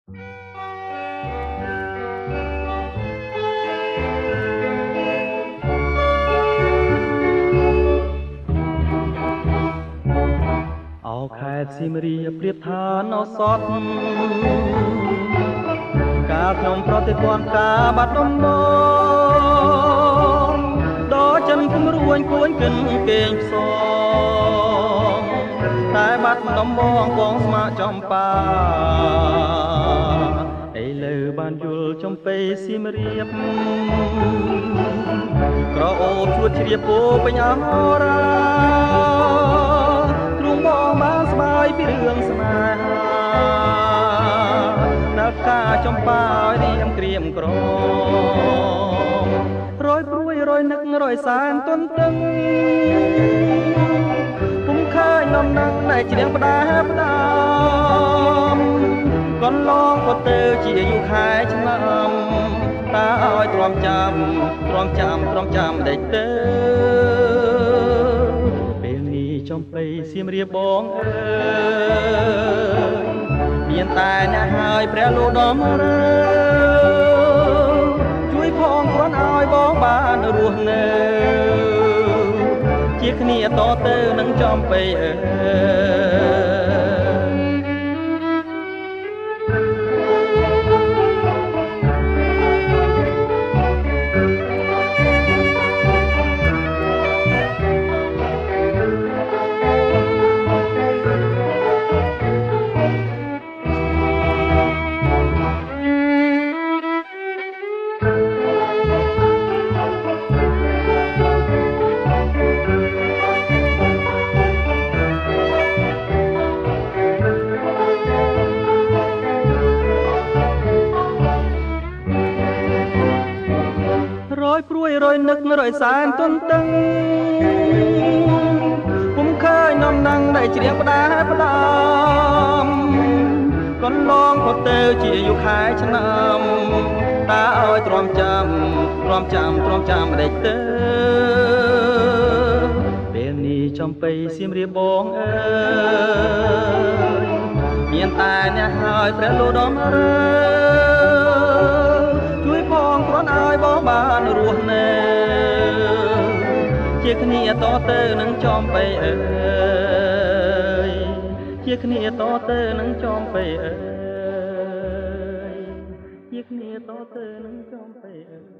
អោខេត្តសៀមរាបប្រៀបថានៅសតកាលខ្ញុំប្រតិព័ន្ធការបាត់ដំបងដល់ចិនគំរួញគួនកិនគេងផ្សងតែបាត់ដំបងកងស្មាចំបាឥឡូវបានយល់ចំពេសៀមរាបក្រអូបជួតជ្រាបពោពេញអរាពីរឿងស្នេហានៅការចំបារៀមក្រៀមក្រមរយព្រួយរយនឹករយសានទន្ទឹងពុំឃើញនំនឹងដែលជ្រៀងផ្ដាផ្ដាំកន្លងក៏ទៅជាអាយុខែឆ្នាំតើឲ្យទ្រាំចាំដេចទៅចំបៃសៀមរាបបងអើយមានតែអ្នកហើយព្រះលោកដំរើជួយផងគ្រាន់ឲ្យបងបានរស់នៅជាគ្នាតទៅនឹងចំបៃអើរយព្រួយរយនឹករយសានទន្ទឹងពុំឃើញនំនឹងដែលជ្រៀងផ្ដាផ្ដាំកន្លងក៏ទៅជាអាយុខែឆ្នាំតើឲ្យទ្រាំចាំដេចទៅពេលនេះចំបៃសៀមរាបបងអើយមានតែអ្នកហើយព្រះលោកដំរើជួយផងគ្រាន់ឲ្យបងបានរស់នៅជាគ្នាតទៅនឹងចំបៃអើយជាគ្នាតទៅនឹងចំបៃអើយជាគ្នាតទៅនឹងចំបៃអើយ